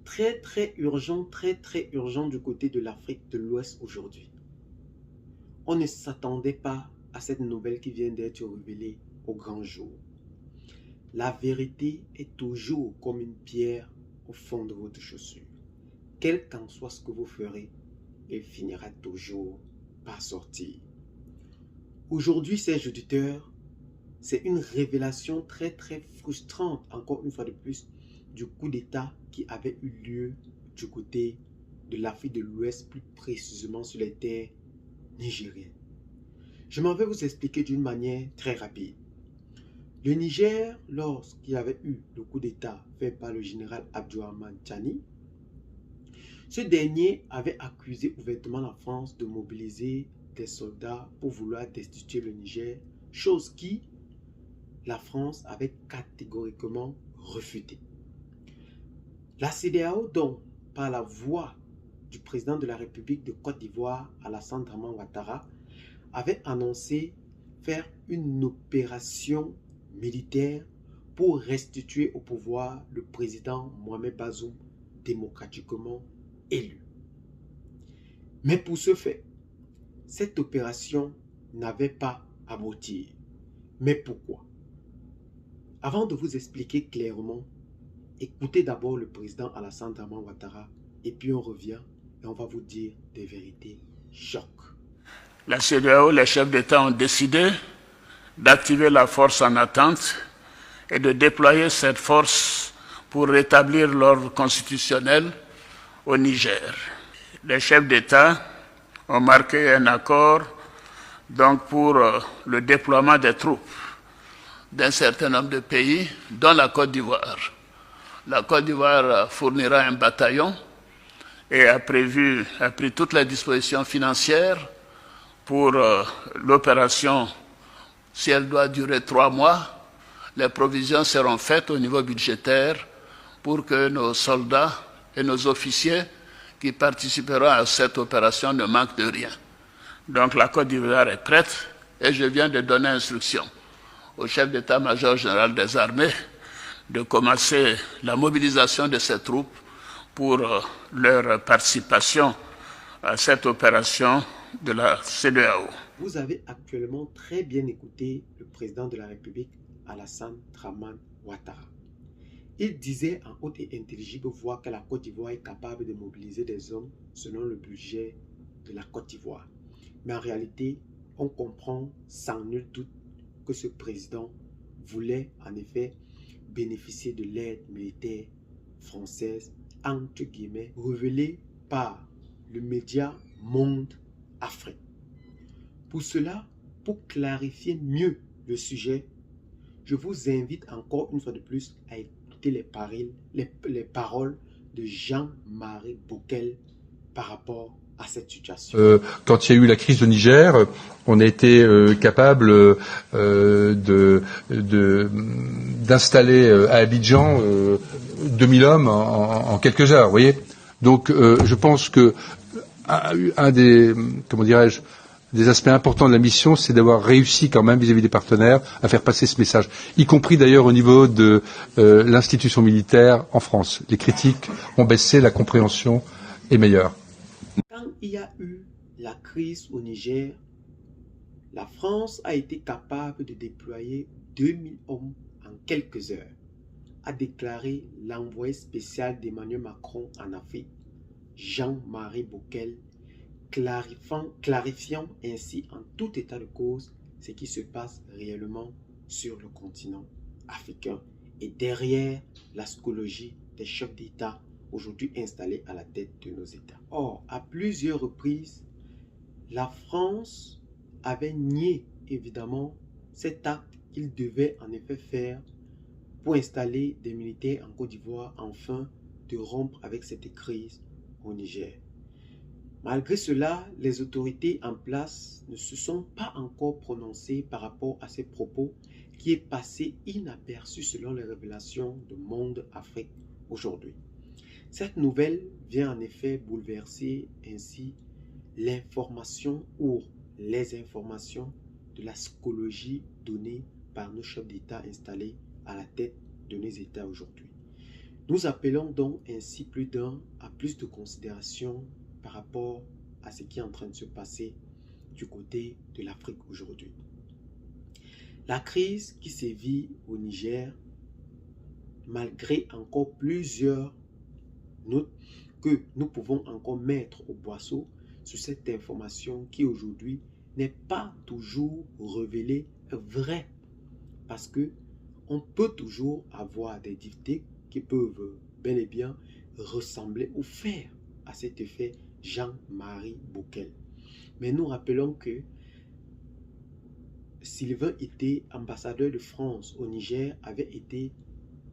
très urgent du côté de l'Afrique de l'Ouest aujourd'hui. On ne s'attendait pas à cette nouvelle qui vient d'être révélée au grand jour. La vérité est toujours comme une pierre au fond de votre chaussure. Quel qu'en soit ce que vous ferez, il finira toujours par sortir. Aujourd'hui, chers auditeurs, c'est une révélation très frustrante, encore une fois de plus, du coup d'État qui avait eu lieu du côté de l'Afrique de l'Ouest, plus précisément sur les terres nigériennes. Je m'en vais vous expliquer d'une manière très rapide. Le Niger, lorsqu'il y avait eu le coup d'État fait par le général Abdourahmane Tchani, ce dernier avait accusé ouvertement la France de mobiliser des soldats pour vouloir destituer le Niger, chose qui, la France avait catégoriquement refusé. La CEDEAO, donc, par la voix du président de la République de Côte d'Ivoire, Alassane Dramane Ouattara, avait annoncé faire une opération militaire pour restituer au pouvoir le président Mohamed Bazoum, démocratiquement élu. Mais pour ce fait, cette opération n'avait pas abouti. Mais pourquoi? Avant de vous expliquer clairement, écoutez d'abord le président Alassane Dramane Ouattara et puis on revient et on va vous dire des vérités choc. La CEDEAO, les chefs d'État ont décidé d'activer la force en attente et de déployer cette force pour rétablir l'ordre constitutionnel au Niger. Les chefs d'État ont marqué un accord donc pour le déploiement des troupes d'un certain nombre de pays, dont la Côte d'Ivoire. La Côte d'Ivoire fournira un bataillon et a pris toutes les dispositions financières pour l'opération. Si elle doit durer 3 mois, les provisions seront faites au niveau budgétaire pour que nos soldats et nos officiers qui participeront à cette opération ne manquent de rien. Donc la Côte d'Ivoire est prête et je viens de donner instruction au chef d'état-major général des armées de commencer la mobilisation de ces troupes pour leur participation à cette opération de la CEDEAO. Vous avez actuellement très bien écouté le président de la République, Alassane Dramane Ouattara. Il disait en haute et intelligible voix que la Côte d'Ivoire est capable de mobiliser des hommes selon le budget de la Côte d'Ivoire. Mais en réalité, on comprend sans nul doute que ce président voulait en effet bénéficier de l'aide militaire française, entre guillemets, révélée par le média Monde Afrique. Pour cela, pour clarifier mieux le sujet, je vous invite encore une fois de plus à écouter les paroles de Jean-Marie Bockel par rapport à cette situation. Quand il y a eu la crise au Niger, on a été capable d'installer à Abidjan 2000 hommes en quelques heures, vous voyez. Donc je pense que un des, des aspects importants de la mission, c'est d'avoir réussi quand même vis-à-vis des partenaires à faire passer ce message, y compris d'ailleurs au niveau de l'institution militaire en France. Les critiques ont baissé, la compréhension est meilleure. Quand il y a eu la crise au Niger, la France a été capable de déployer 2000 hommes en quelques heures, a déclaré l'envoyé spécial d'Emmanuel Macron en Afrique, Jean-Marie Bockel, clarifiant ainsi en tout état de cause ce qui se passe réellement sur le continent africain et derrière la scologie des chefs d'État aujourd'hui installés à la tête de nos États. Or, à plusieurs reprises, la France avait nié évidemment cet acte qu'il devait en effet faire pour installer des militaires en Côte d'Ivoire afin de rompre avec cette crise au Niger. Malgré cela, les autorités en place ne se sont pas encore prononcées par rapport à ces propos qui est passé inaperçu selon les révélations de Monde Afrique aujourd'hui. Cette nouvelle vient en effet bouleverser ainsi l'information ou les informations de la scologie donnée par nos chefs d'État installés à la tête de nos États aujourd'hui. Nous appelons donc ainsi plus d'un à plus de considération par rapport à ce qui est en train de se passer du côté de l'Afrique aujourd'hui. La crise qui sévit au Niger, malgré encore plusieurs notes que nous pouvons encore mettre au boisseau sur cette information qui aujourd'hui n'est pas toujours révélée vraie, parce que on peut toujours avoir des dictées qui peuvent bel et bien ressembler ou faire à cet effet Jean-Marie Bockel. Mais nous rappelons que Sylvain Ité, ambassadeur de France au Niger, avait été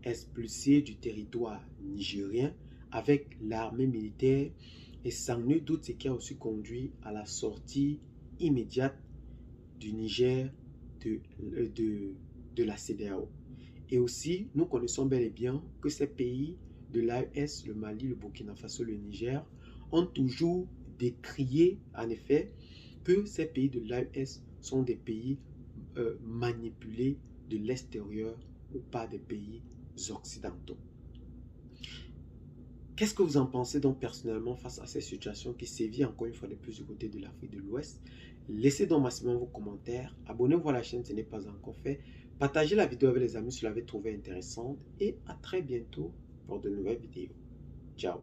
expulsé du territoire nigérien avec l'armée militaire, et sans nul doute ce qui a aussi conduit à la sortie immédiate du Niger de la CEDEAO. Et aussi, nous connaissons bel et bien que ces pays de l'AES, le Mali, le Burkina Faso, le Niger, ont toujours décrié, en effet, que ces pays de l'AES sont des pays manipulés de l'extérieur ou pas des pays occidentaux. Qu'est-ce que vous en pensez donc personnellement face à ces situations qui sévissent encore une fois de plus du côté de l'Afrique de l'Ouest? Laissez donc massivement vos commentaires, abonnez-vous à la chaîne si ce n'est pas encore fait, partagez la vidéo avec les amis si vous l'avez trouvée intéressante et à très bientôt pour de nouvelles vidéos. Ciao.